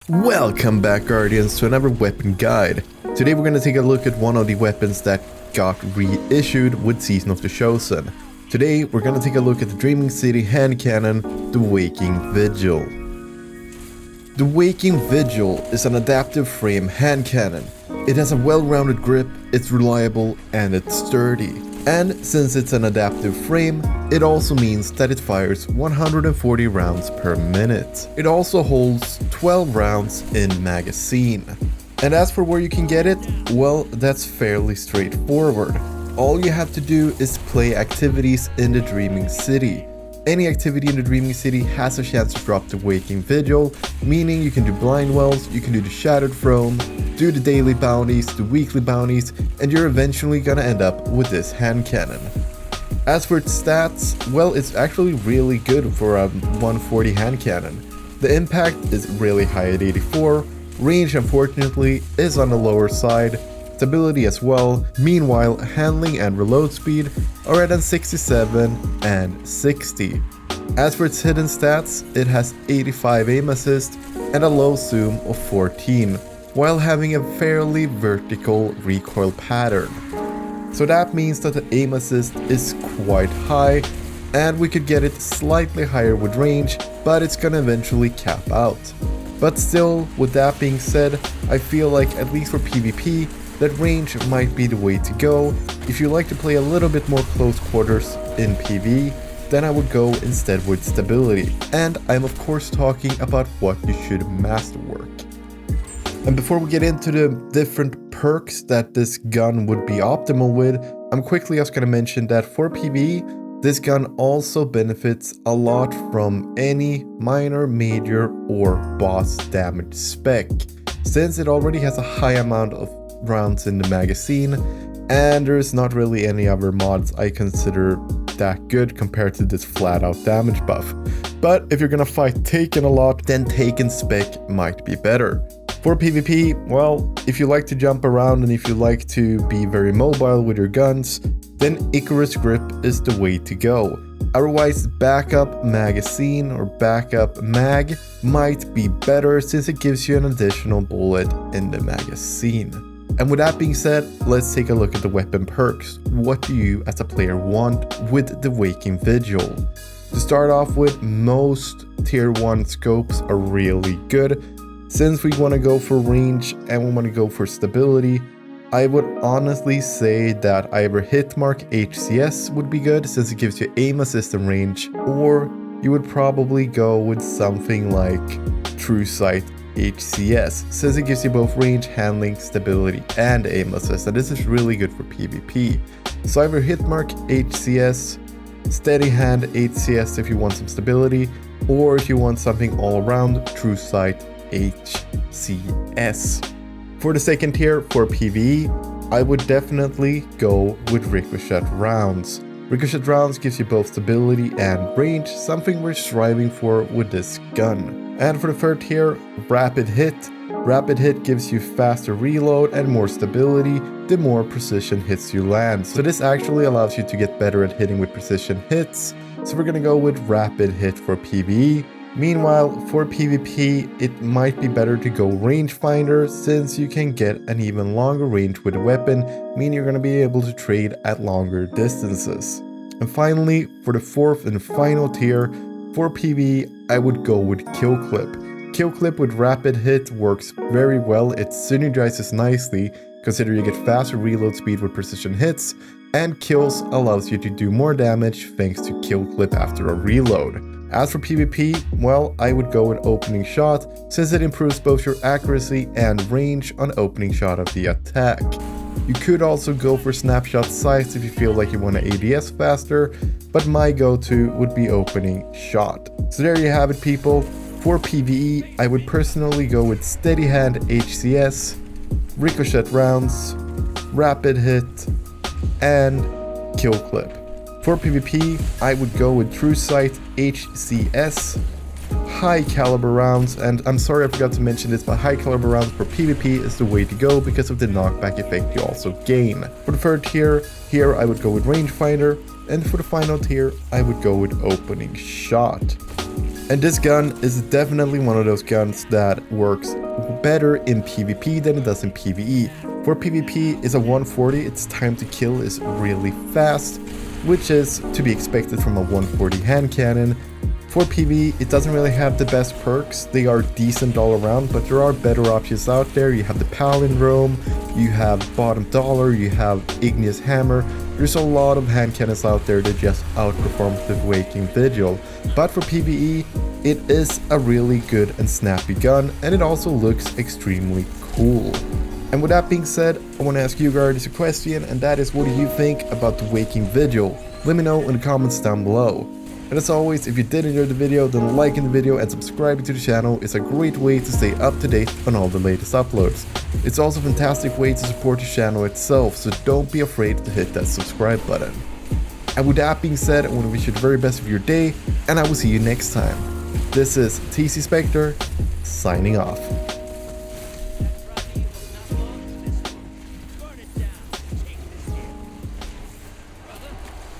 Welcome back, Guardians, to another weapon guide. Today we're going to take a look at one of the weapons that got reissued with Season of the Chosen. Today we're going to take a look at the Dreaming City hand cannon, the Waking Vigil. The Waking Vigil is an adaptive frame hand cannon. It has a well-rounded grip, it's reliable, and it's sturdy. And since it's an adaptive frame, it also means that it fires 140 rounds per minute. It also holds 12 rounds in magazine. And as for where you can get it, well, that's fairly straightforward. All you have to do is play activities in the Dreaming City. Any activity in the Dreaming City has a chance to drop the Waking Vigil, meaning you can do blind wells, you can do the Shattered Throne, do the daily bounties, the weekly bounties, and you're eventually gonna end up with this hand cannon. As for its stats, well, it's actually really good for a 140 hand cannon. The impact is really high at 84, range unfortunately is on the lower side, stability as well. Meanwhile, handling and reload speed are at 67 and 60. As for its hidden stats, it has 85 aim assist and a low zoom of 14, while having a fairly vertical recoil pattern. So that means that the aim assist is quite high, and we could get it slightly higher with range, but it's gonna eventually cap out. But still, with that being said, I feel like at least for PvP, that range might be the way to go. If you like to play a little bit more close quarters in PvE, then I would go instead with stability. And I'm of course talking about what you should masterwork. And before we get into the different perks that this gun would be optimal with, I'm quickly just going to mention that for PvE, this gun also benefits a lot from any minor, major, or boss damage spec, since it already has a high amount of rounds in the magazine, and there's not really any other mods I consider that good compared to this flat out damage buff. But if you're gonna fight Taken a lot, then Taken spec might be better. For PvP, well, if you like to jump around and if you like to be very mobile with your guns, then Icarus Grip is the way to go. Otherwise, backup magazine or backup mag might be better since it gives you an additional bullet in the magazine. And with that being said, let's take a look at the weapon perks. What do you as a player want with the Waking Vigil? To start off with, most tier 1 scopes are really good. Since we want to go for range and we want to go for stability, I would honestly say that either Hitmark HCS would be good since it gives you aim assist and range, or you would probably go with something like True Sight HCS, since it gives you both range, handling, stability, and aim assist, and this is really good for PvP. So either Hitmark HCS, Steady Hand HCS if you want some stability, or if you want something all around, True Sight HCS. For the second tier, for PvE, I would definitely go with Ricochet rounds. Ricochet rounds gives you both stability and range, something we're striving for with this gun. And for the third tier, Rapid Hit. Rapid Hit gives you faster reload and more stability the more precision hits you land. So this actually allows you to get better at hitting with precision hits. So we're gonna go with Rapid Hit for PvE. Meanwhile, for PvP, it might be better to go rangefinder since you can get an even longer range with a weapon, meaning you're going to be able to trade at longer distances. And finally, for the fourth and final tier, for PvE, I would go with Kill Clip. Kill Clip with Rapid Hit works very well, it synergizes nicely, considering you get faster reload speed with precision hits, and kills allows you to do more damage thanks to Kill Clip after a reload. As for PvP, well, I would go with Opening Shot, since it improves both your accuracy and range on opening shot of the attack. You could also go for Snapshot Sights if you feel like you want to ADS faster, but my go-to would be Opening Shot. So there you have it, people. For PvE, I would personally go with Steady Hand HCS, Ricochet rounds, Rapid Hit, and Kill Clip. For PvP, I would go with True Sight HCS, high caliber rounds, and I'm sorry I forgot to mention this, but high caliber rounds for PvP is the way to go because of the knockback effect you also gain. For the third tier, here I would go with Rangefinder, and for the final tier, I would go with Opening Shot. And this gun is definitely one of those guns that works better in PvP than it does in PvE. For PvP, it's a 140, its time to kill is really fast, which is to be expected from a 140 hand cannon. For PvE, it doesn't really have the best perks. They are decent all around, but there are better options out there. You have the Palindrome, you have Bottom Dollar, you have Igneous Hammer. There's a lot of hand cannons out there that just outperform the Waking Vigil. But for PvE, it is a really good and snappy gun, and it also looks extremely cool. And with that being said, I want to ask you guys a question, and that is, what do you think about the Waking Vigil? Let me know in the comments down below. And as always, if you did enjoy the video, then liking the video and subscribing to the channel is a great way to stay up to date on all the latest uploads. It's also a fantastic way to support the channel itself, so don't be afraid to hit that subscribe button. And with that being said, I want to wish you the very best of your day, and I will see you next time. This is TCSpectre, signing off.